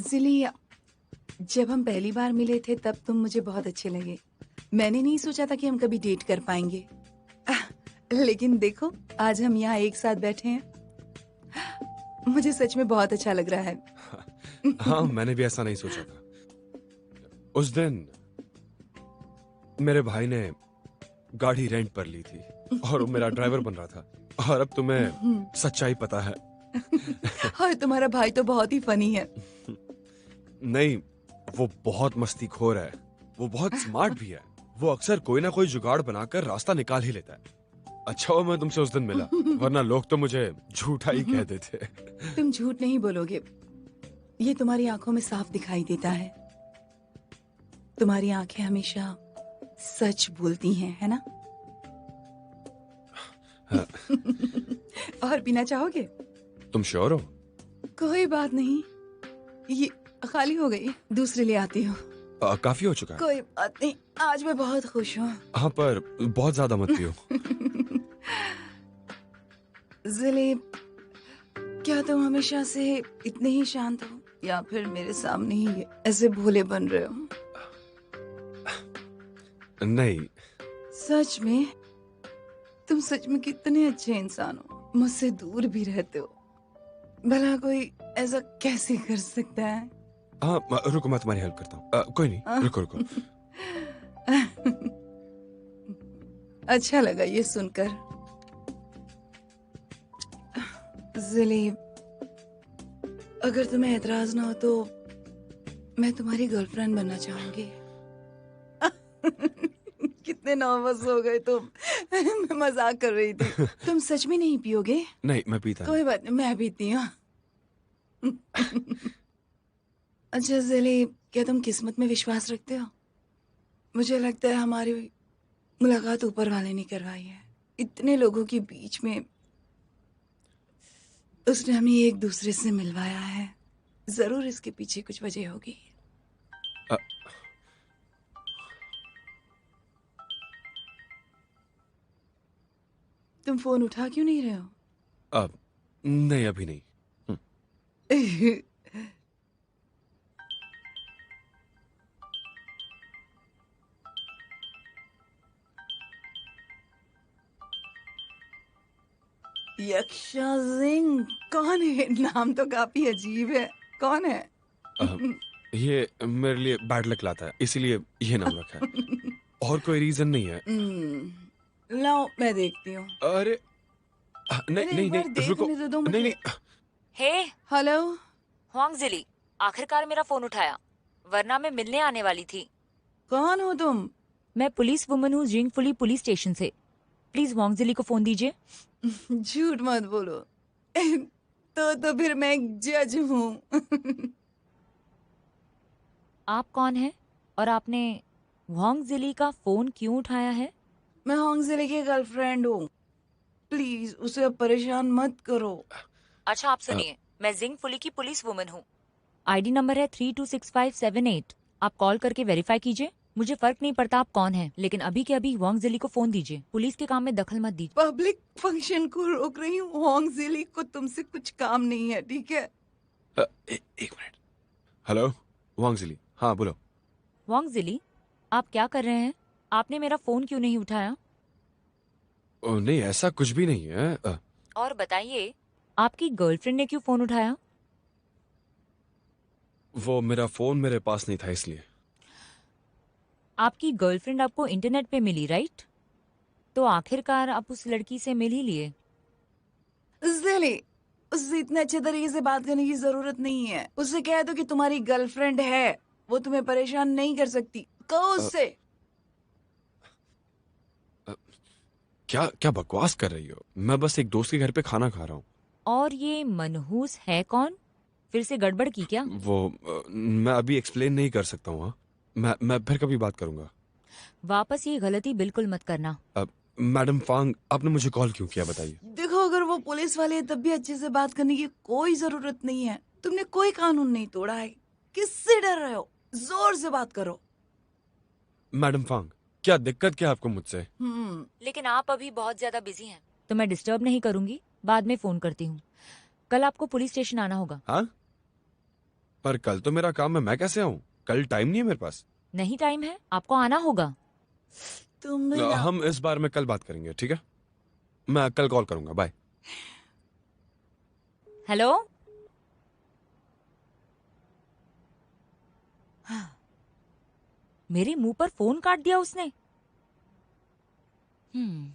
जिली, जब हम पहली बार मिले थे तब तुम मुझे बहुत अच्छे लगे। मैंने नहीं सोचा था कि हम कभी डेट कर पाएंगे। लेकिन देखो, आज हम यहाँ एक साथ बैठे हैं। मुझे सच में बहुत अच्छा लग रहा है। हाँ, मैंने भी ऐसा नहीं सोचा था। उस दिन मेरे भाई ने गाड़ी रेंट पर ली थी और वो मेरा ड्राइवर बन रहा था, और अब तुम्हें सच्चाई पता है। और तुम्हारा भाई तो बहुत ही फनी है। नहीं, वो बहुत मस्तीखोर है। वो बहुत स्मार्ट भी है। वो अक्सर कोई ना कोई जुगाड़ बनाकर रास्ता निकाल ही लेता है। अच्छा हुआ मैं तुमसे उस दिन मिला, वरना लोग तो मुझे झूठा ही कह देते। तुम झूठ नहीं बोलोगे, ये तुम्हारी आंखों में साफ दिखाई देता है। तुम्हारी आंखें हमेशा सच बोलती हैं, है ना? हाँ। और पीना चाहोगे? तुम श्योर हो? कोई बात नहीं, ये खाली हो गई, दूसरे ले आती हूँ। काफी हो चुका है। कोई बात नहीं, आज मैं बहुत खुश हूँ। हाँ, पर बहुत ज्यादा मत पियो। जिली, क्या तुम हमेशा से इतने ही शांत हो, या फिर मेरे सामने ही ऐसे भोले बन रहे हो? नहीं। सच में? तुम सच में कितने अच्छे इंसान हो, मुझसे दूर भी रहते हो। भला कोई ऐसा कैसे कर सकता है? हाँ, रुको, मैं तुम्हारी हेल्प करता हूँ। कोई नहीं, रुको रुको। अच्छा लगा ये सुनकर। जिली, अगर तुम्हें एतराज ना हो तो मैं तुम्हारी गर्लफ्रेंड बनना चाहूंगी। कितने नर्वस हो गए तुम। मैं मजाक कर रही थी। तुम सच में नहीं पियोगे? नहीं, मैं पीता नहीं। कोई बात नहीं, मैं पीती हूँ। अच्छा जिली, क्या तुम किस्मत में विश्वास रखते हो? मुझे लगता है हमारी मुलाकात ऊपर वाले ने करवाई है। इतने लोगों के बीच में उसने हमें एक दूसरे से मिलवाया है। जरूर इसके पीछे कुछ वजह होगी। अ, तुम फोन उठा क्यों नहीं रहे हो? नहीं, अभी नहीं। यक्षा सिंह? कौन है? नाम तो काफी अजीब है। कौन है? अ, ये मेरे लिए बैड लक लाता है, इसीलिए ये नाम रखा है। और कोई रीजन नहीं है। लाओ, मैं देखती हूँ। अरे नहीं अरे एक नहीं बार नहीं, रुको। देखने तो दो नहीं मुझे। नहीं। हे हेलो। हुआंगजिली, आखिरकार मेरा फोन उठाया, वरना मैं मिलने आने वाली थी। कौन हो तुम? मैं पुलिस वुमन हूँ जिंगफुली पुलिस स्टेशन से। प्लीज हुआंगजिली को फोन दीजिए। झूठ मत बोलो। तो फिर मैं एक जज हूँ। आप कौन हैं और आपने हुआंगजिली का फोन क्यों उठाया है? मैं होंगजिले की गर्लफ्रेंड हूँ। प्लीज उसे अब परेशान मत करो। अच्छा, आप सुनिए, मैं जिंगफुली की पुलिस वुमन हूँ। आईडी नंबर है 326578। आप कॉल करके वेरीफाई कीजिए। मुझे फर्क नहीं पड़ता आप कौन हैं, लेकिन अभी के अभी हुआंगजिली को फोन दीजिए। पुलिस के काम में दखल मत दीजिए। पब्लिक फंक्शन को रोक रही हूँ। होंगजिली को तुमसे कुछ काम नहीं है, ठीक है? एक मिनट। हेलो, वांगजिली। हाँ, बोलो। हुआंगजिली, आप क्या कर रहे हैं? आपने मेरा फोन क्यों नहीं उठाया? नहीं, ऐसा कुछ भी नहीं है। और बताइए, आपकी गर्लफ्रेंड ने क्यों फोन उठाया? वो मेरा फोन मेरे पास नहीं था, इसलिए। आपकी गर्लफ्रेंड आपको इंटरनेट पे मिली, राइट? तो आखिरकार आप उस लड़की से मिल ही लिए। जिली, उससे इतने अच्छे तरीके से बात करने की जरूरत नहीं है। उससे कह दो कि तुम्हारी गर्लफ्रेंड है, वो तुम्हें परेशान नहीं कर सकती। कहो उससे। क्या क्या बकवास कर रही हो? मैं बस एक दोस्त के घर पे खाना खा रहा हूँ। और ये मनहूस है कौन? फिर से गड़बड़ की क्या? वो मैं अभी एक्सप्लेन नहीं कर सकता हूँ। हाँ? मैं फिर कभी बात करूंगा। वापस ये गलती बिल्कुल मत करना। मैडम फांग, आपने मुझे कॉल क्यों किया, बताइए। देखो, अगर वो पुलिस वाले हैं, तब भी अच्छे से बात करने की कोई जरूरत नहीं है। तुमने कोई कानून नहीं तोड़ा है। किससे डर रहे हो? जोर से बात करो। मैडम फांग, क्या दिक्कत क्या है आपको मुझसे? लेकिन आप अभी बहुत ज्यादा बिजी हैं, तो मैं डिस्टर्ब नहीं करूंगी। बाद में फोन करती हूँ। कल आपको पुलिस स्टेशन आना होगा। हाँ? पर कल तो मेरा काम है, मैं कैसे आऊं? कल टाइम नहीं है मेरे पास। नहीं टाइम है, आपको आना होगा। तुम भी ना। हम इस बार में कल बात करेंगे, ठीक है? मैं कल कॉल करूंगा, बाय। हेलो। मेरे मुंह पर फोन काट दिया उसने। हम्म।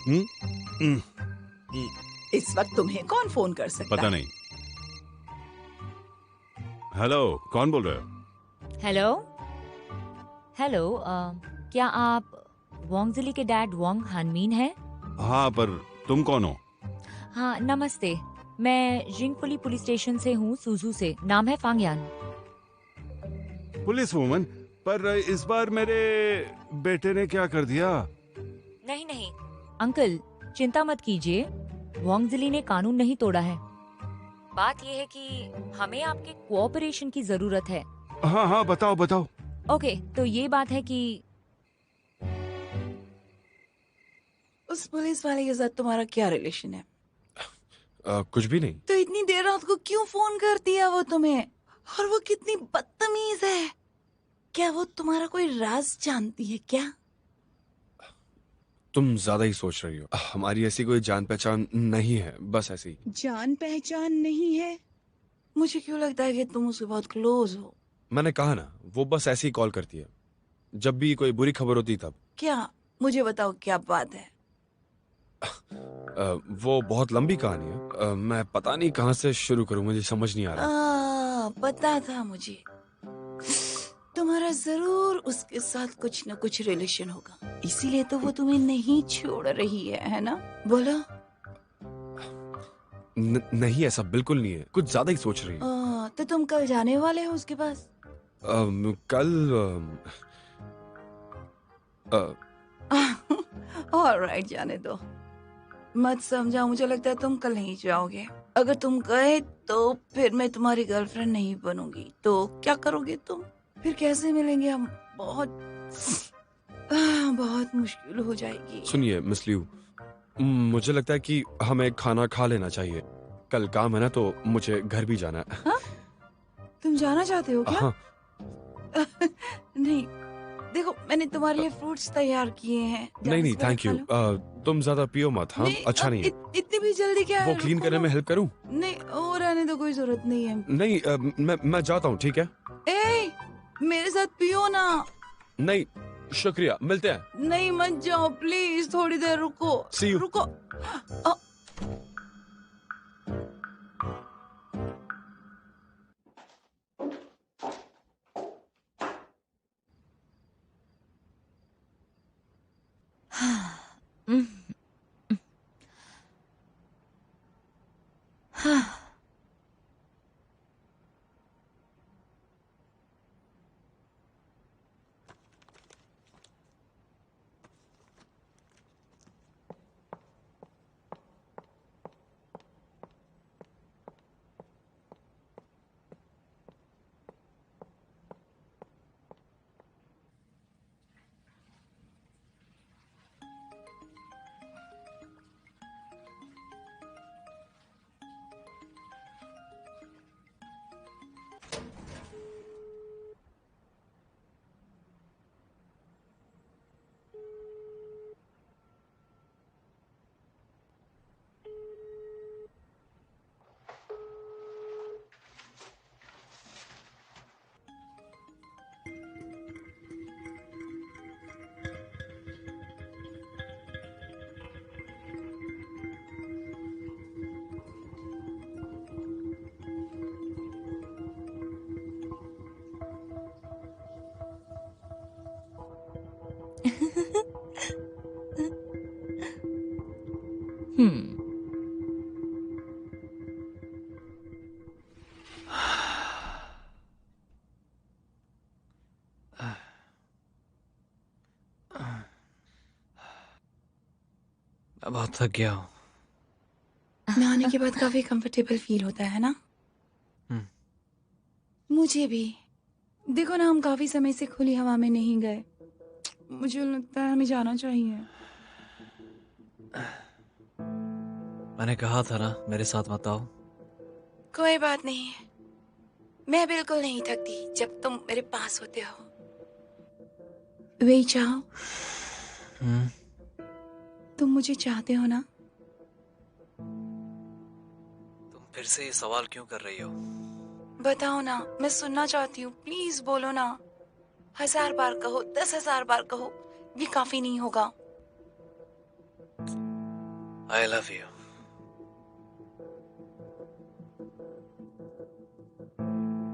हम्म, हम्म, इस वक्त तुम्हें कौन फोन कर सकता पता है? नहीं। हेलो, कौन बोल रहे हो? हेलो। हेलो, क्या आप वोंगजिली के डैड वोंग हानमीन हैं? हाँ, पर तुम कौन हो? हाँ, नमस्ते। मैं जिंगफुली पुलिस स्टेशन से हूँ, सुजू से। नाम है फांगयान। Police woman? पर इस बार मेरे बेटे ने क्या कर दिया? नहीं नहीं अंकल, चिंता मत कीजिए। वोंगजिली ने कानून नहीं तोड़ा है। बात यह है कि हमें आपके कोऑपरेशन की जरूरत है। हाँ हाँ, बताओ बताओ। ओके, तो ये बात है कि उस पुलिस वाले के साथ तुम्हारा क्या रिलेशन है? कुछ भी नहीं। तो इतनी देर रात को क्यों फोन कर दिया वो तुम्हें? और वो कितनी बदतमीज है। क्या वो तुम्हारा कोई राज जानती है क्या? तुम ज्यादा ही सोच रही हो। हमारी ऐसी कोई जान पहचान नहीं है, बस ऐसी ही। जान पहचान नहीं है? मुझे क्यों लगता है कि तुम उसके बहुत क्लोज हो। मैंने कहा ना, वो बस ऐसी ही कॉल करती है जब भी कोई बुरी खबर होती तब। क्या? मुझे बताओ क्या बात है। वो बहुत लंबी कहानी है। मैं पता नहीं कहाँ से शुरू करूं, मुझे समझ नहीं आ रहा। पता था मुझे। तुम्हारा जरूर उसके साथ कुछ न कुछ रिलेशन होगा, इसीलिए तो वो तुम्हें नहीं छोड़ रही है ना? बोलो। नहीं, ऐसा बिल्कुल नहीं है, कुछ ज्यादा ही सोच रही है। तो तुम कल जाने वाले हो उसके पास? कल ऑलराइट, जाने दो। मत समझाओ, मुझे लगता है तुम कल नहीं जाओगे। अगर तुम गए तो फिर मैं तुम्हारी गर्लफ्रेंड नहीं बनूंगी, तो क्या करोगे तुम? फिर कैसे मिलेंगे हम? बहुत बहुत मुश्किल हो जाएगी। सुनिए मिस लियू, मुझे लगता है कि हमें खाना खा लेना चाहिए। कल काम है ना, तो मुझे घर भी जाना है। हाँ? तुम जाना चाहते हो क्या? हाँ। नहीं, देखो मैंने तुम्हारे लिए फ्रूट्स तैयार किए हैं, नहीं जाने नहीं, से पहले थैंक खा यू। लो। तुम ज्यादा पियो मत, हाँ? नहीं, अच्छा नहीं है। इतनी भी जल्दी क्या वो है? क्लीन रुको करने ना। में हेल्प करूं? नहीं, हो रहने दो, कोई जरूरत नहीं है। नहीं, मैं जाता हूँ, ठीक है? ए, मेरे साथ पियो ना। नहीं, शुक्रिया, मिलते हैं। नहीं, मत जाओ प्लीज, थोड़ी देर रुको। See you. रुको। अ, हम्म। मैं बहुत थक गया हूँ। नहाने के बाद काफी कंफर्टेबल फील होता है ना? मुझे भी। देखो ना, हम काफी समय से खुली हवा में नहीं गए। मुझे लगता है हमें जाना चाहिए। मैंने कहा था ना मेरे साथ मत आओ। कोई बात नहीं, मैं बिल्कुल नहीं थकती जब तुम मेरे पास होते हो। वे चाहो, हम्म, तुम मुझे चाहते हो ना? तुम फिर से ये सवाल क्यों कर रही हो? बताओ ना, मैं सुनना चाहती हूँ। प्लीज बोलो ना। 1000 बार कहो, 10,000 बार कहो, ये काफी नहीं होगा। I love you.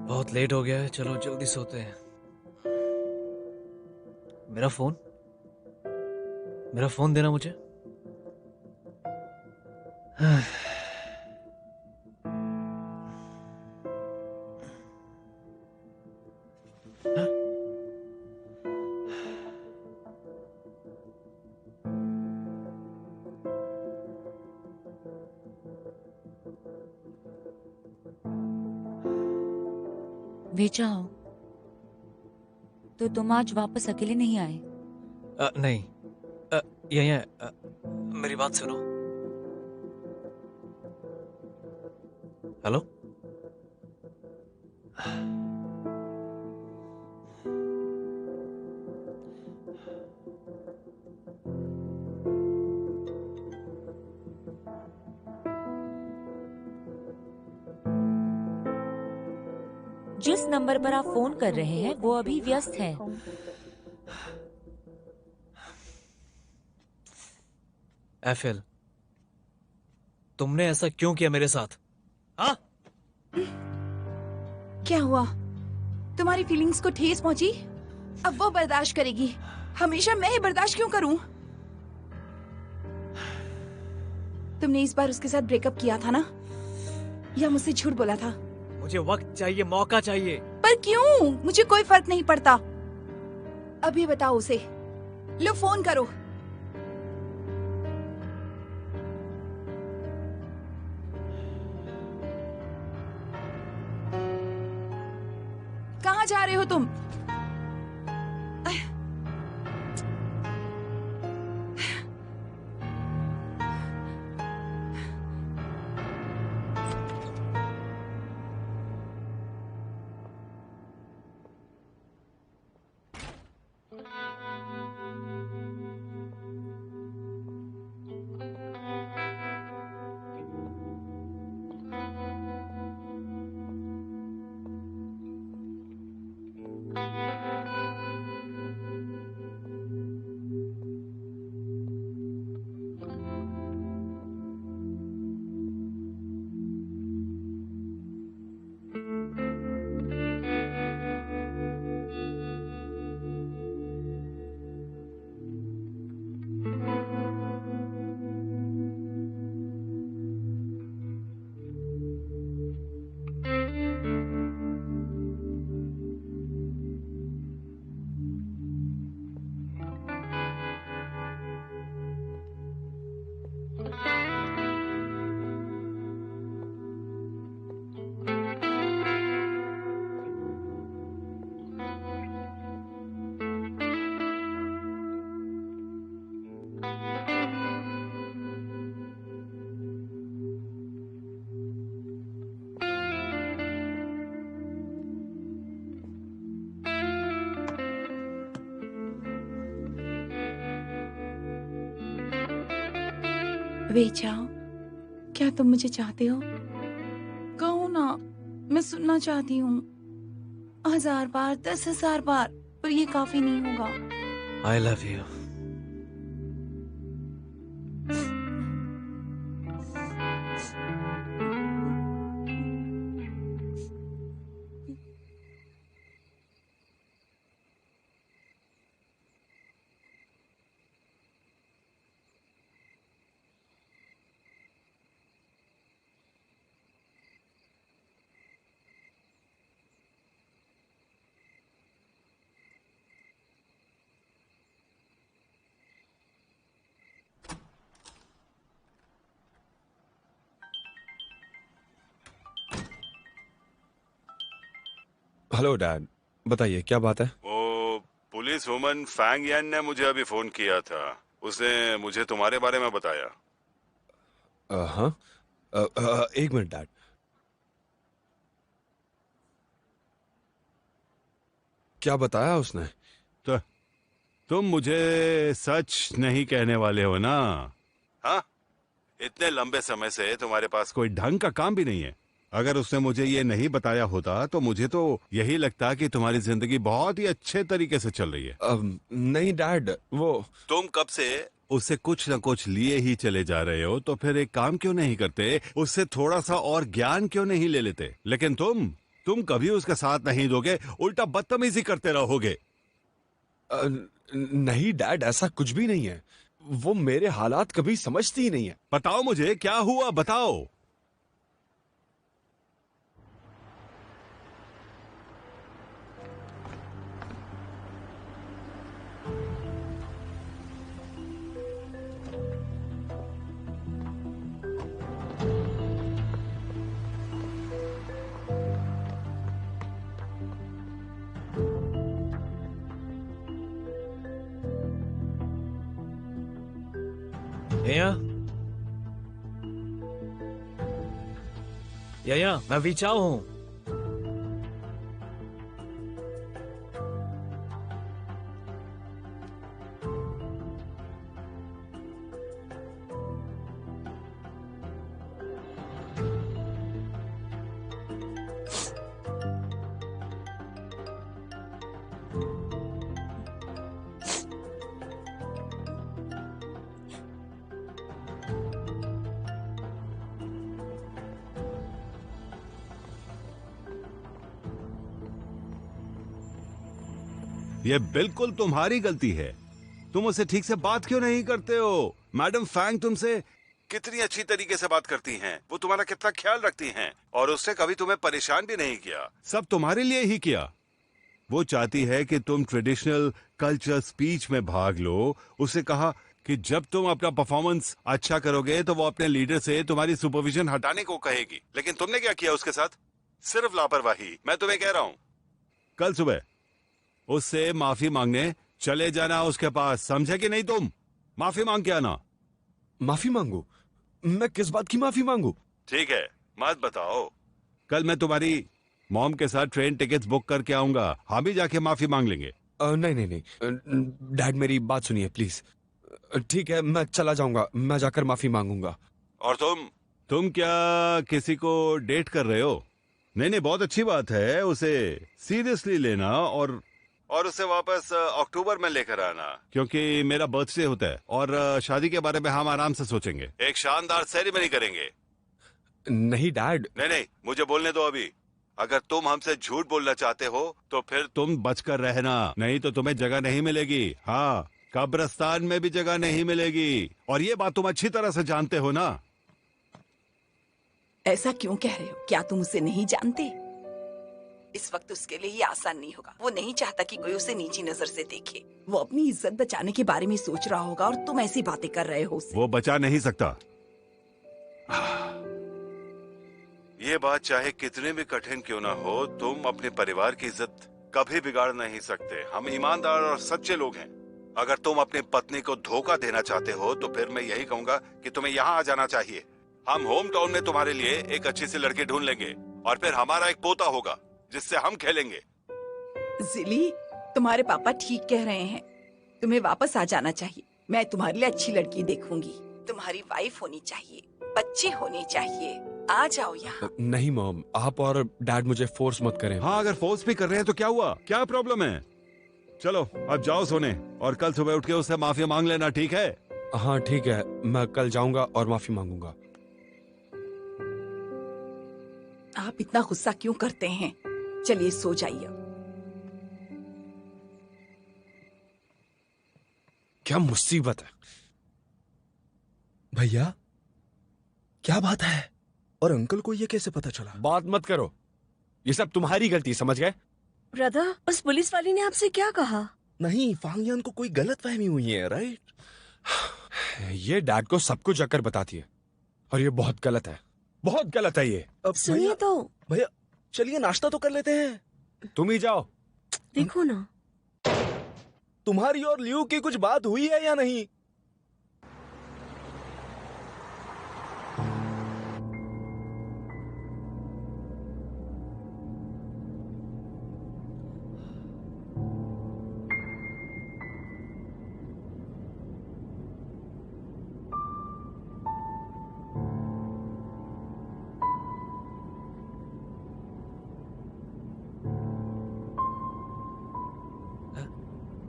बहुत लेट हो गया है, चलो जल्दी सोते हैं। मेरा फोन देना मुझे। वे चाहो, तो तुम आज वापस अकेले नहीं आए? नहीं, यही है। मेरी बात सुनो। हेलो। जिस नंबर पर आप फोन कर रहे हैं वो अभी व्यस्त है। एफएल, तुमने ऐसा क्यों किया मेरे साथ? हाँ? क्या हुआ? तुम्हारी फीलिंग्स को ठेस पहुंची? अब वो बर्दाश्त करेगी। हमेशा मैं ही बर्दाश्त क्यों करूं? तुमने इस बार उसके साथ ब्रेकअप किया था ना? या मुझसे झूठ बोला था? मुझे वक्त चाहिए, मौका चाहिए। पर क्यों? मुझे कोई फर्क नहीं पड़ता। अभी बताओ उसे। लो फोन करो। कहाँ जा रहे हो तुम? वे जाओ, क्या तुम मुझे चाहते हो? कहो ना, मैं सुनना चाहती हूँ। 1000 बार, 10,000 बार, पर ये काफी नहीं होगा। I love you. Hello dad, बताइए क्या बात है? वो पुलिस वुमन फैंग यान ने मुझे अभी फोन किया था। उसने मुझे तुम्हारे बारे में बताया। हाँ। एक मिनट डैड। क्या बताया उसने? तो तुम मुझे सच नहीं कहने वाले हो ना? हाँ, इतने लंबे समय से तुम्हारे पास कोई ढंग का काम भी नहीं है। अगर उसने मुझे ये नहीं बताया होता तो मुझे तो यही लगता कि तुम्हारी जिंदगी बहुत ही अच्छे तरीके से चल रही है। नहीं डैड, वो तुम कब से उससे कुछ न कुछ लिए ही चले जा रहे हो, तो फिर एक काम क्यों नहीं करते, उससे थोड़ा सा और ज्ञान क्यों नहीं ले लेते? लेकिन तुम कभी उसका साथ नहीं दोगे, उल्टा बदतमीजी करते रहोगे। नहीं डैड, ऐसा कुछ भी नहीं है। वो मेरे हालात कभी समझती ही नहीं है। बताओ मुझे क्या हुआ, बताओ। या मैं विचाओ हूँ। ये बिल्कुल तुम्हारी गलती है। तुम उससे ठीक से बात क्यों नहीं करते हो? मैडम फैंग तुमसे कितनी अच्छी तरीके से बात करती हैं, वो तुम्हारा कितना ख्याल रखती हैं, और उसने कभी तुम्हें परेशान भी नहीं किया। सब तुम्हारे लिए ही किया। वो चाहती है कि तुम ट्रेडिशनल कल्चर स्पीच में भाग लो। उससे कहा कि जब तुम अपना परफॉर्मेंस अच्छा करोगे तो वो अपने लीडर से तुम्हारी सुपरविजन हटाने को कहेगी। लेकिन तुमने क्या किया उसके साथ? सिर्फ लापरवाही। मैं तुम्हें कह रहा हूँ, कल सुबह उससे माफी मांगने चले जाना उसके पास, समझे कि नहीं? तुम माफी मांग के आना। माफी मांगू? मैं किस बात की माफी मांगू? ठीक है, मत बताओ। कल मैं तुम्हारी मॉम के साथ ट्रेन टिकट्स बुक करके आऊंगा, हम भी जाके माफी मांग लेंगे। नहीं नहीं नहीं डैड, मेरी बात सुनिए प्लीज। ठीक है, मैं चला जाऊंगा, मैं जाकर माफी मांगूंगा। और तुम क्या किसी को डेट कर रहे हो? नहीं नहीं, बहुत अच्छी बात है। उसे सीरियसली लेना और उसे वापस अक्टूबर में लेकर आना, क्योंकि मेरा बर्थडे होता है और शादी के बारे में हम आराम से सोचेंगे। एक शानदार सेरेमनी करेंगे। नहीं डैड। नहीं नहीं, मुझे बोलने दो अभी। अगर तुम हमसे झूठ बोलना चाहते हो तो फिर तुम बचकर रहना, नहीं तो तुम्हें जगह नहीं मिलेगी। हाँ, कब्रिस्तान में भी जगह नहीं मिलेगी, और ये बात तुम अच्छी तरह से जानते हो ना। ऐसा क्यों कह रहे हो? क्या तुम उसे नहीं जानते? इस वक्त उसके लिए ये आसान नहीं होगा। वो नहीं चाहता कि कोई उसे नीची नजर से देखे। वो अपनी इज्जत बचाने के बारे में सोच रहा होगा और तुम ऐसी बातें कर रहे हो उसे। वो बचा नहीं सकता। ये बात चाहे कितने भी कठिन क्यों ना हो, तुम अपने परिवार की इज्जत कभी बिगाड़ नहीं सकते। हम ईमानदार और सच्चे लोग हैं। अगर तुम अपनी पत्नी को धोखा देना चाहते हो तो फिर मैं यही कहूंगा कि तुम्हें यहाँ आ जाना चाहिए। हम होम टाउन में तुम्हारे लिए एक अच्छी सी लड़की ढूंढ लेंगे, और फिर हमारा एक पोता होगा जिससे हम खेलेंगे। जिली, तुम्हारे पापा ठीक कह रहे हैं। तुम्हें वापस आ जाना चाहिए। मैं तुम्हारे लिए अच्छी लड़की देखूंगी। तुम्हारी वाइफ होनी चाहिए, बच्चे होने चाहिए। आ जाओ यहाँ। नहीं मॉम, आप और डैड मुझे फोर्स मत करें। हाँ, अगर फोर्स भी कर रहे हैं तो क्या हुआ? क्या प्रॉब्लम है? चलो अब जाओ सोने, और कल सुबह उठ के उससे माफी मांग लेना, ठीक है? हाँ ठीक है, मैं कल जाऊंगा और माफी मांगूंगा। आप इतना गुस्सा क्यों करते हैं? चलिए सो जाइए। क्या मुसीबत है। भैया, क्या बात है? और अंकल को ये कैसे पता चला? बात मत करो, ये सब तुम्हारी गलती, समझ गए? ब्रदर, उस पुलिस वाली ने आपसे क्या कहा? नहीं, फांगयान को कोई गलतफहमी हुई है, राइट? ये डैड को सब कुछ जाकर बताती है, और ये बहुत गलत है, बहुत गलत है ये। अब सुनिए तो। भैया चलिए नाश्ता तो कर लेते हैं। तुम ही जाओ। देखो ना। तुम्हारी और लियू की कुछ बात हुई है या नहीं?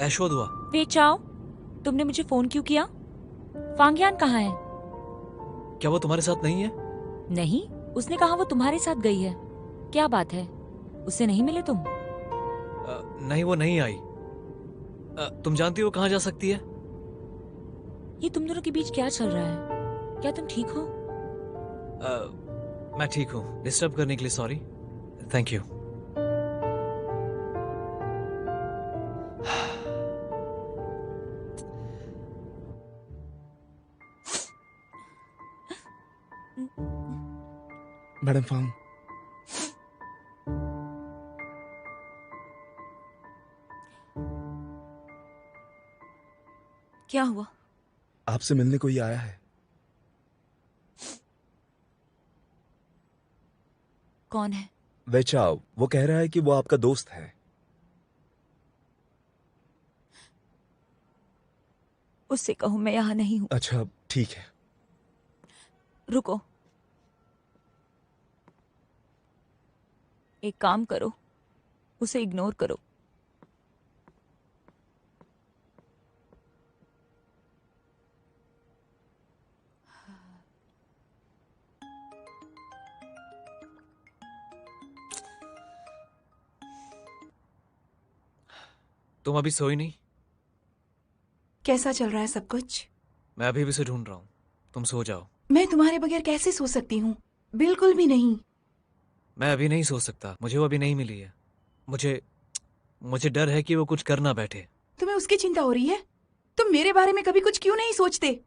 ऐशो हुआ। वे चाओ, तुमने मुझे फोन क्यों किया? फांगियान कहाँ है? क्या वो तुम्हारे साथ नहीं है? नहीं, उसने कहा वो तुम्हारे साथ गई है। क्या बात है, उससे नहीं मिले तुम? नहीं, वो नहीं आई। तुम जानती हो कहाँ जा सकती है? ये तुम दोनों के बीच क्या चल रहा है? क्या तुम ठीक हो? मैं ठीक हूँ। डिस्टर्ब करने के लिए सॉरी। Thank you. मैडम फांग, क्या हुआ? आपसे मिलने कोई आया है। कौन है? वेचाओ, वो कह रहा है कि वो आपका दोस्त है। उससे कहो मैं यहाँ नहीं हूँ। अच्छा, ठीक है। रुको, एक काम करो, उसे इग्नोर करो। तुम अभी सोई नहीं? कैसा चल रहा है सब कुछ? मैं अभी भी उसे ढूंढ रहा हूँ। तुम सो जाओ। मैं तुम्हारे बगैर कैसे सो सकती हूँ? बिल्कुल भी नहीं। मैं अभी नहीं सो सकता, मुझे वो अभी नहीं मिली है। मुझे मुझे डर है कि वो कुछ कर ना बैठे। तुम्हें उसकी चिंता हो रही है? तुम मेरे बारे में कभी कुछ क्यों नहीं सोचते?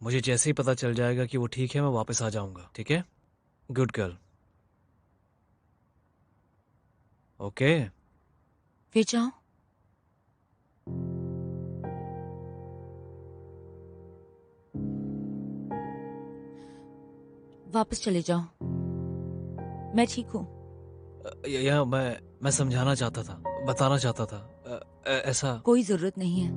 मुझे जैसे ही पता चल जाएगा कि वो ठीक है, मैं वापस आ जाऊंगा। ठीक है? Good girl. ओके। वे चाओ, वापस चले जाओ। मैं ठीक हूँ। यह मैं समझाना चाहता था, बताना चाहता था। ऐसा कोई जरूरत नहीं है।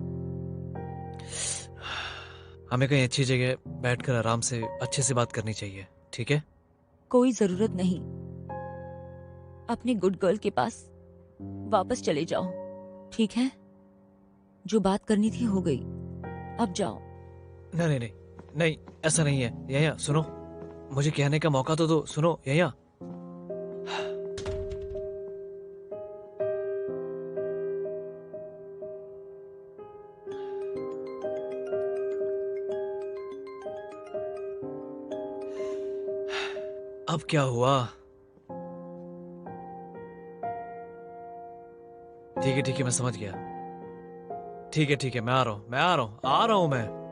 हमें कहीं अच्छी जगह बैठकर आराम से अच्छे से बात करनी चाहिए। ठीक है? कोई जरूरत नहीं। अपनी गुड गर्ल के पास वापस चले जाओ। ठीक है? जो बात करनी थी हो गई, अब जाओ। नहीं नहीं नहीं नहीं, ऐसा नहीं है। यया सुनो, मुझे कहने का मौका तो दो। सुनो यया। अब क्या हुआ? ठीक है, मैं समझ गया। ठीक है, मैं आ रहा हूं, आ रहा हूं मैं।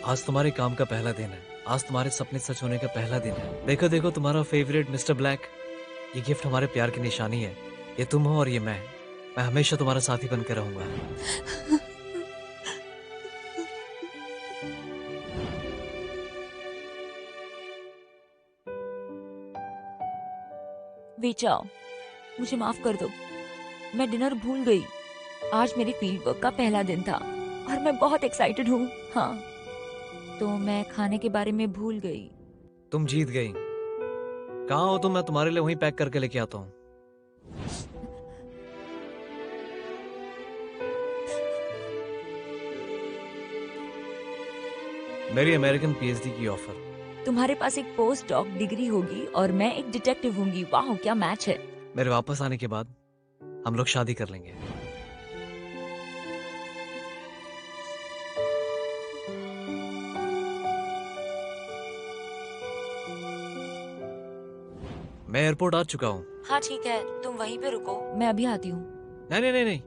आज तुम्हारे काम का पहला दिन है, आज तुम्हारे सपने सच होने का पहला दिन है। देखो देखो, तुम्हारा फेवरेट मिस्टर ब्लैक। ये गिफ्ट हमारे प्यार की निशानी है। ये तुम हो और ये मैं हमेशा तुम्हारा साथी बनकर रहूंगा। बेचाओ, मुझे माफ कर दो, मैं डिनर भूल गई। आज मेरी फील्ड वर्क का पहला दिन था और मैं बहुत एक्साइटेड हूँ। हाँ, तो मैं खाने के बारे में भूल गई। तुम जीत गई। कहाँ हो तुम? मैं तुम्हारे लिए वहीं पैक करके लेके आता हूँ। मेरी अमेरिकन पीएचडी की ऑफर। तुम्हारे पास एक पोस्ट डॉक डिग्री होगी और मैं एक डिटेक्टिव होंगी। वाह, क्या मैच है। मेरे वापस आने के बाद हम लोग शादी कर लेंगे। मैं एयरपोर्ट आ चुका हूँ। हाँ ठीक है, तुम वहीं पे रुको, मैं अभी आती हूँ। नहीं नहीं नहीं नहीं,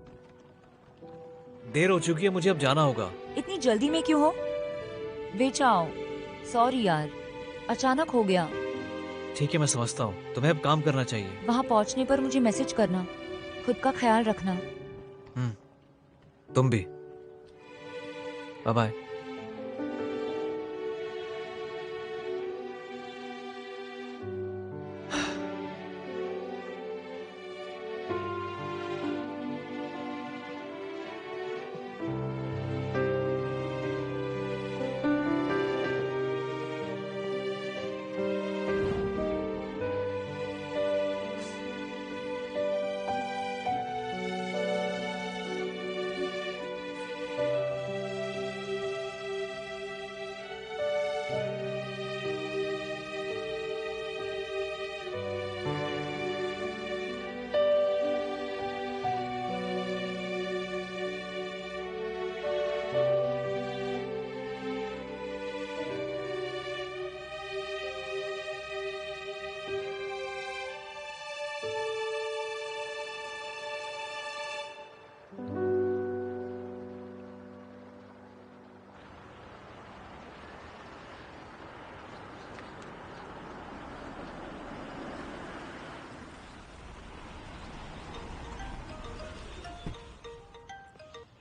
देर हो चुकी है, मुझे अब जाना होगा। इतनी जल्दी में क्यों हो? बेचाओ, सॉरी यार, अचानक हो गया। ठीक है, मैं समझता हूँ, तुम्हें अब काम करना चाहिए। वहाँ पहुँचने पर मुझे मैसेज करना। खुद का ख्याल रखना। तुम भी। Bye bye.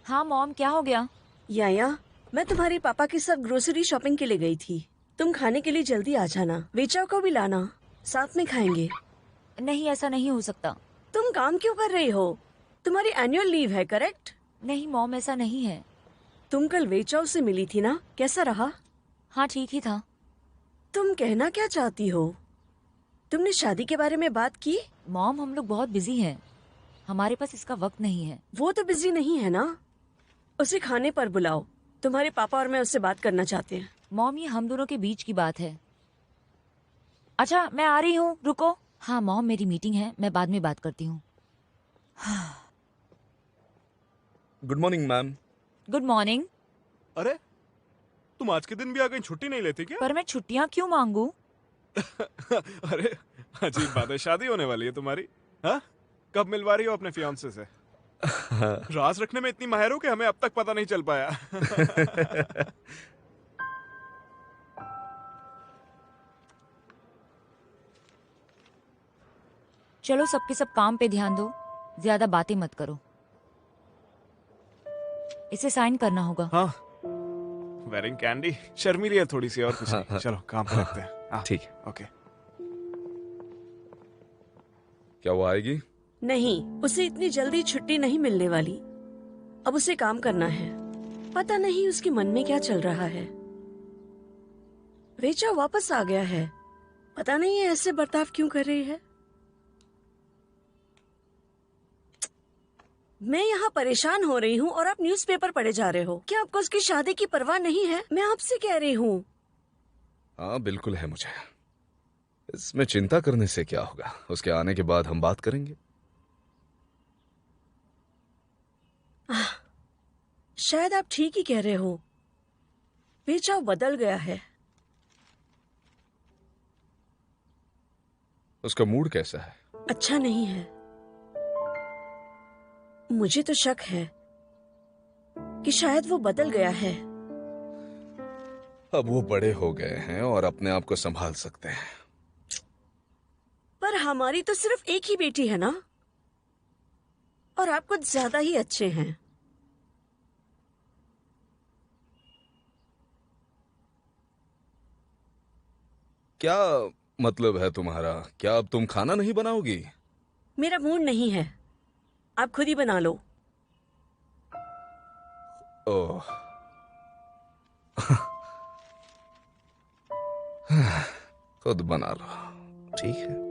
हाँ मॉम, क्या हो गया? याया, मैं तुम्हारे पापा के साथ ग्रोसरी शॉपिंग के लिए गई थी। तुम खाने के लिए जल्दी आ जाना। बेचा को भी लाना, साथ में खाएंगे। नहीं, ऐसा नहीं हो सकता। तुम काम क्यों कर रही हो? तुम्हारी एनुअल लीव है, करेक्ट? नहीं मॉम, ऐसा नहीं है। तुम कल वेचाओ से मिली थी ना, कैसा रहा? हाँ ठीक ही था। तुम कहना क्या चाहती हो? तुमने शादी के बारे में बात की? मॉम, हम लोग बहुत बिजी हैं, हमारे पास इसका वक्त नहीं है। वो तो बिजी नहीं है ना, उसे खाने पर बुलाओ। तुम्हारे पापा और मैं उससे बात करना चाहते हैं। मॉम, ये हम दोनों के बीच की बात है। अच्छा, मैं आ रही हूँ, रुको। हाँ मॉम, मेरी मीटिंग है, मैं बाद में बात करती हूँ। Good morning ma'am. Good morning. अरे, तुम आज के दिन भी आ गई, छुट्टी नहीं लेती क्या? पर मैं छुट्टियाँ क्यों मांगू? अरे, अजीब बात है, शादी होने वाली है तुम्हारी। हाँ, कब मिलवा रही हो अपने फियांसे से? राज रखने में इतनी माहिर हो कि हमें अब तक पता नहीं चल पाया। चलो सबके सब काम पे ध्यान दो, ज्यादा बातें मत करो। इसे साइन करना होगा। हाँ, वेरिंग कैंडी शर्मीली है थोड़ी सी, और कुछ नहीं। चलो काम पे लगते हैं। हाँ, ठीक है। ओके। क्या वो आएगी? नहीं, उसे इतनी जल्दी छुट्टी नहीं मिलने वाली। अब उसे काम करना है। पता नहीं उसके मन में क्या चल रहा है। वेचा वापस आ गया है, पता नहीं ये ऐसे बर्ताव क्यों कर रही है। मैं यहाँ परेशान हो रही हूँ और आप न्यूज़पेपर पढ़े जा रहे हो। क्या आपको उसकी शादी की परवाह नहीं है? मैं आपसे कह रही हूँ। हाँ बिल्कुल है मुझे। इसमें चिंता करने से क्या होगा, उसके आने के बाद हम बात करेंगे। शायद आप ठीक ही कह रहे हो। बेचाव बदल गया है। उसका मूड कैसा है? अच्छा नहीं है। मुझे तो शक है कि शायद वो बदल गया है। अब वो बड़े हो गए हैं और अपने आप को संभाल सकते हैं। पर हमारी तो सिर्फ एक ही बेटी है ना, और आप कुछ ज्यादा ही अच्छे हैं। क्या मतलब है तुम्हारा? क्या अब तुम खाना नहीं बनाओगी? मेरा मूड नहीं है, आप खुद ही बना लो। ओह। खुद बना लो, ठीक है।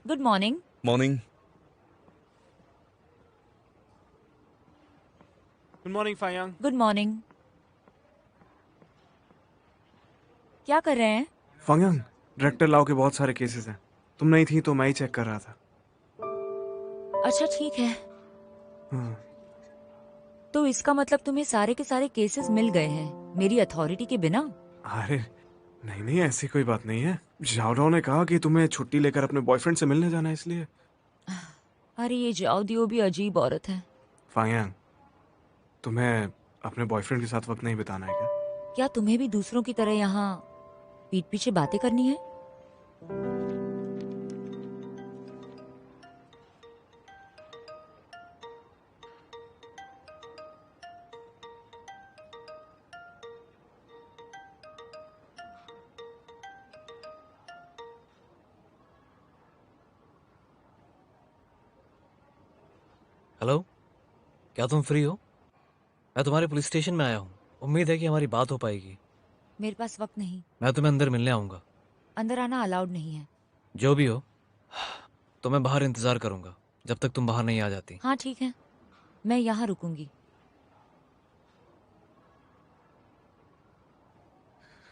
Good morning. Morning. Good morning Phayang. Good morning. क्या कर रहे हैं? फायांग, डायरेक्टर लाओ के बहुत सारे केसेस हैं। तुम नहीं थी तो मैं ही चेक कर रहा था। अच्छा ठीक है। हाँ। तो इसका मतलब तुम्हें सारे के सारे केसेस मिल गए हैं मेरी अथॉरिटी के बिना? अरे नहीं नहीं, ऐसी कोई बात नहीं है। जाओ ने कहा कि तुम्हें छुट्टी लेकर अपने बॉयफ्रेंड से मिलने जाना है, इसलिए। अरे ये जाओ दियो भी अजीब औरत है। फायांग, तुम्हें अपने बॉयफ्रेंड के साथ वक्त नहीं बिताना है क्या? क्या तुम्हें भी दूसरों की तरह यहाँ पीठ पीछे बातें करनी है? हेलो, क्या तुम फ्री हो? मैं तुम्हारे पुलिस स्टेशन में आया हूँ। उम्मीद है कि हमारी बात हो पाएगी। मेरे पास वक्त नहीं। मैं तुम्हें अंदर मिलने आऊंगा। अंदर आना अलाउड नहीं है। जो भी हो, तो मैं बाहर इंतजार करूंगा जब तक तुम बाहर नहीं आ जाती। हाँ ठीक है, मैं यहाँ रुकूंगी।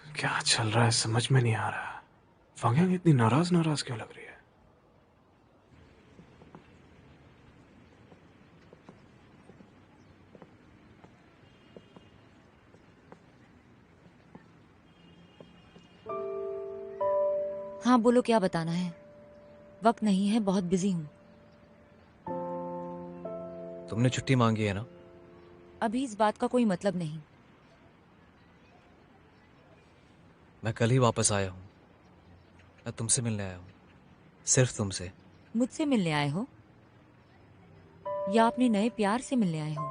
क्या चल रहा है समझ में नहीं आ रहा। फायांग इतनी नाराज नाराज क्यों लग रही है? हाँ बोलो, क्या बताना है? वक्त नहीं है, बहुत बिजी हूँ। तुमने छुट्टी मांगी है ना? अभी इस बात का कोई मतलब नहीं। मैं कल ही वापस आया हूँ। मैं तुमसे मिलने आया हूँ, सिर्फ तुमसे। मुझसे मिलने आए हो या अपने नए प्यार से मिलने आए हो?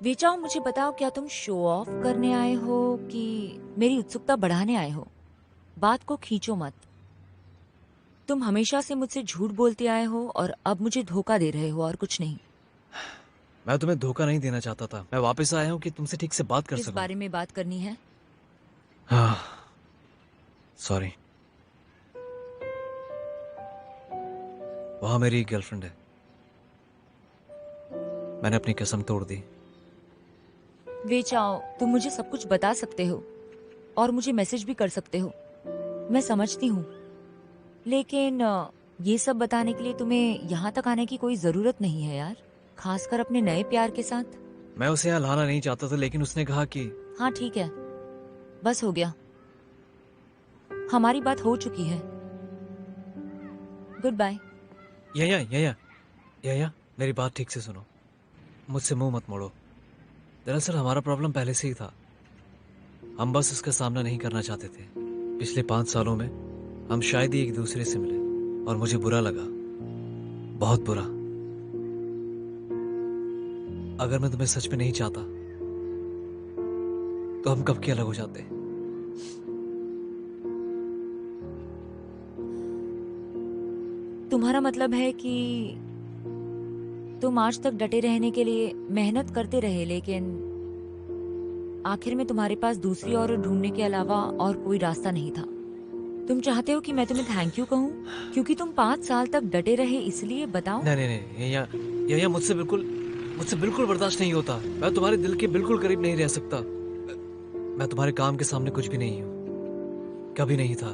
बेचाओ मुझे बताओ, क्या तुम शो ऑफ करने आए हो कि मेरी उत्सुकता बढ़ाने आए हो? बात को खींचो मत। तुम हमेशा से मुझसे झूठ बोलते आए हो और अब मुझे धोखा दे रहे हो, और कुछ नहीं। मैं तुम्हें धोखा नहीं देना चाहता था। मैं वापस आया हूँ कि तुमसे ठीक से बात कर किस सकूं। बारे में बात करनी है? हाँ, सॉरी। वहाँ मेरी गर्लफ्रेंड है। मैंने अपनी कसम तोड़ दी। बेचाओ, तुम मुझे सब कुछ बता सकते हो और मुझे मैसेज भी कर सकते हो, मैं समझती हूँ। लेकिन ये सब बताने के लिए तुम्हें यहाँ तक आने की कोई जरूरत नहीं है यार, खासकर अपने नए प्यार के साथ। मैं उसे यहाँ लाना नहीं चाहता था, लेकिन उसने कहा कि हाँ ठीक है, बस हो गया, हमारी बात हो चुकी है। Good bye. या मेरी बात ठीक से सुनो। मुझसे मुंह मत मोड़ो। दरअसल हमारा प्रॉब्लम पहले से ही था। हम बस इसका सामना नहीं करना चाहते थे। पिछले 5 सालों में हम शायद ही एक दूसरे से मिले और मुझे बुरा लगा, बहुत बुरा। अगर मैं तुम्हें सच में नहीं चाहता तो हम कब के अलग हो जाते। तुम्हारा मतलब है कि तुम आज तक डटे रहने के लिए मेहनत करते रहे, लेकिन आखिर में तुम्हारे पास दूसरी औरत ढूंढने के अलावा और कोई रास्ता नहीं था। तुम चाहते हो कि मैं तुम्हें थैंक यू कहूँ क्योंकि तुम 5 साल तक डटे रहे, इसलिए? बताओ। नहीं, या मुझसे बिल्कुल बर्दाश्त नहीं होता। मैं तुम्हारे दिल के बिल्कुल करीब नहीं रह सकता। मैं तुम्हारे काम के सामने कुछ भी नहीं हूँ, कभी नहीं था।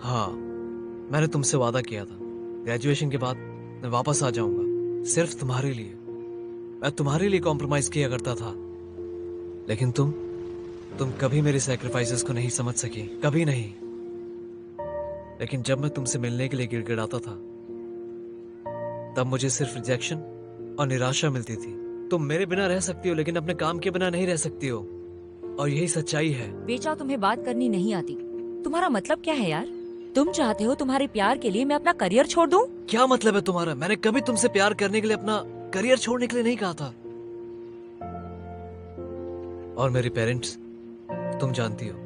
हाँ, मैंने तुमसे वादा किया था ग्रेजुएशन के बाद मैं वापस आ जाऊंगा, सिर्फ तुम्हारे लिए। मैं तुम्हारे लिए कॉम्प्रोमाइज किया करता था, लेकिन तुम कभी मेरे सैक्रिफाइसेस को नहीं समझ सकी, कभी नहीं। लेकिन जब मैं तुमसे मिलने के लिए गिड़गिड़ाता था तब मुझे सिर्फ रिजेक्शन और निराशा मिलती थी। तुम मेरे बिना रह सकती हो लेकिन अपने काम के बिना नहीं रह सकती हो, और यही सच्चाई है। बेचाओ तुम्हें बात करनी नहीं आती। तुम्हारा मतलब क्या है यार? तुम चाहते हो तुम्हारे प्यार के लिए मैं अपना करियर छोड़ दूं? क्या मतलब है तुम्हारा? मैंने कभी तुमसे प्यार करने के लिए अपना करियर छोड़ने के लिए नहीं कहा था। और मेरे पेरेंट्स, तुम जानती हो,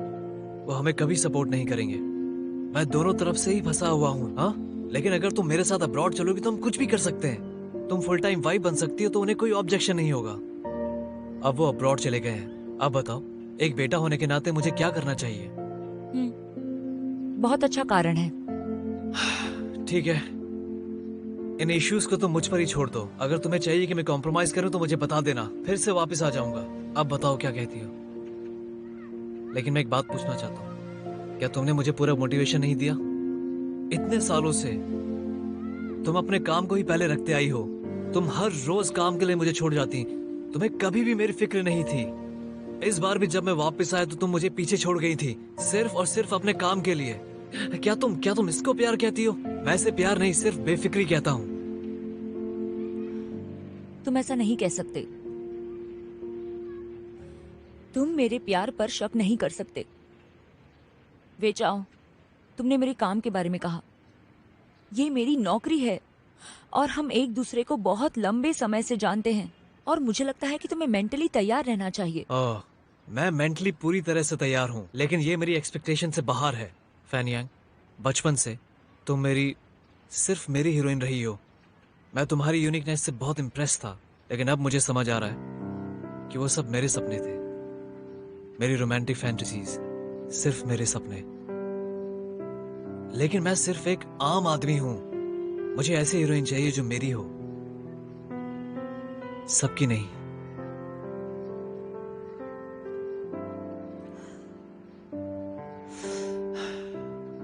वो हमें कभी सपोर्ट नहीं करेंगे। मैं दोनों तरफ से ही फंसा हुआ हूँ। हाँ, लेकिन अगर तुम मेरे साथ अब्रॉड चलोगी तो हम कुछ भी कर सकते हैं। तुम फुल टाइम वाइफ बन सकती हो तो उन्हें कोई ऑब्जेक्शन नहीं होगा। अब वो अब्रॉड चले गए हैं। अब बताओ, एक बेटा होने के नाते मुझे क्या करना चाहिए? बहुत अच्छा कारण है। ठीक है, इन इश्यूज को तुम मुझ पर ही छोड़ दो। अगर तुम्हें चाहिए कि मैं कॉम्प्रोमाइज करूं तो मुझे बता देना, फिर से वापस आ जाऊंगा। अब बताओ क्या कहती हो? लेकिन मैं एक बात पूछना चाहता हूँ, क्या तुमने मुझे पूरा मोटिवेशन नहीं दिया? इतने सालों से तुम अपने काम को ही पहले रखते आई हो। तुम हर रोज काम के लिए मुझे छोड़ जाती, तुम्हें कभी भी मेरी फिक्र नहीं थी। इस बार भी जब मैं वापस आया तो तुम मुझे पीछे छोड़ गई थी, सिर्फ और सिर्फ अपने काम के लिए। क्या तुम इसको प्यार कहती हो? मैं इसे प्यार नहीं, सिर्फ बेफिक्री कहता हूँ। तुम ऐसा नहीं कह सकते। तुम मेरे प्यार पर शक नहीं कर सकते। बेचाओ, तुमने मेरे काम के बारे में कहा। ये मेरी नौकरी है और हम एक दूसरे को बहुत लंबे समय से जानते हैं, और मुझे लगता है कि तुम्हें मेंटली तैयार रहना चाहिए। मैं मेंटली पूरी तरह से तैयार हूँ, लेकिन ये मेरी एक्सपेक्टेशन से बाहर है। फैनियांग, बचपन से तुम सिर्फ मेरी हीरोइन रही हो। मैं तुम्हारी यूनिकनेस से बहुत इम्प्रेस था, लेकिन अब मुझे समझ आ रहा है कि वो सब मेरे सपने थे, मेरी रोमांटिक फैंटेसीज, सिर्फ मेरे सपने। लेकिन मैं सिर्फ एक आम आदमी हूं। मुझे ऐसी हीरोइन चाहिए जो मेरी हो, सबकी नहीं।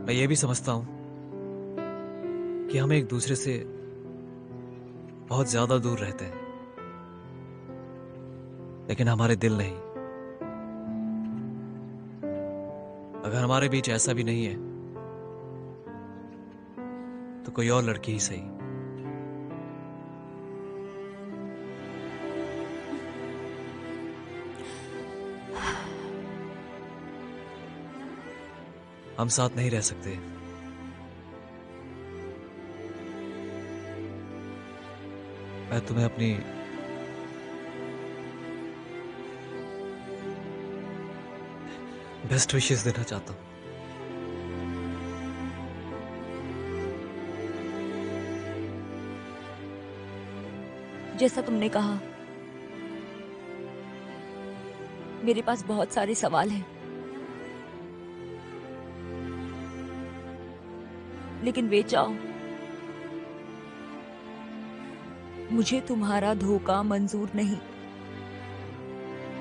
मैं ये भी समझता हूं कि हम एक दूसरे से बहुत ज्यादा दूर रहते हैं, लेकिन हमारे दिल नहीं। अगर हमारे बीच ऐसा भी नहीं है तो कोई और लड़की ही सही। हम साथ नहीं रह सकते। मैं तुम्हें अपनी बेस्ट विशेस देना चाहता हूं। जैसा तुमने कहा, मेरे पास बहुत सारे सवाल हैं, लेकिन बेचाओ, मुझे तुम्हारा धोखा मंजूर नहीं।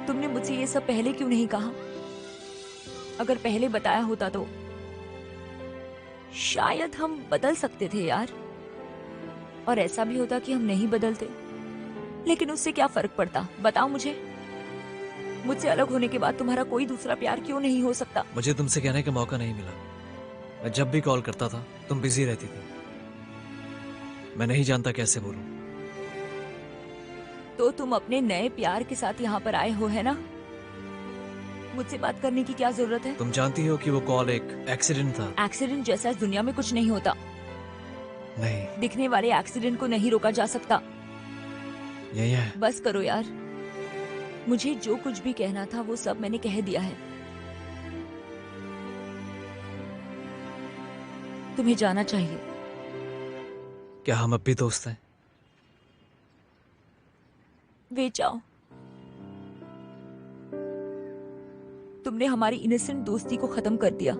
तुमने मुझसे ये सब पहले क्यों नहीं कहा? अगर पहले बताया होता तो शायद हम बदल सकते थे यार। और ऐसा भी होता कि हम नहीं बदलते, लेकिन उससे क्या फर्क पड़ता? बताओ मुझे, मुझसे अलग होने के बाद तुम्हारा कोई दूसरा प्यार क्यों नहीं हो सकता? मुझे तुमसे कहने का मौका नहीं मिला। मैं जब भी कॉल करता था तुम बिजी रहती थी। मैं नहीं जानता कैसे बोलूं। तो तुम अपने नए प्यार के साथ यहाँ पर आए हो, है ना? मुझसे बात करने की क्या जरूरत है? तुम जानती हो कि वो कॉल एक एक्सीडेंट था। एक्सीडेंट जैसा इस दुनिया में कुछ नहीं होता। नहीं, दिखने वाले एक्सीडेंट को नहीं रोका जा सकता। यही है। बस करो यार, मुझे जो कुछ भी कहना था वो सब मैंने कह दिया है। तुम्हें जाना चाहिए। क्या हम अब भी दोस्त हैं? वे जाओ। तुमने हमारी इनोसेंट दोस्ती को खत्म कर दिया।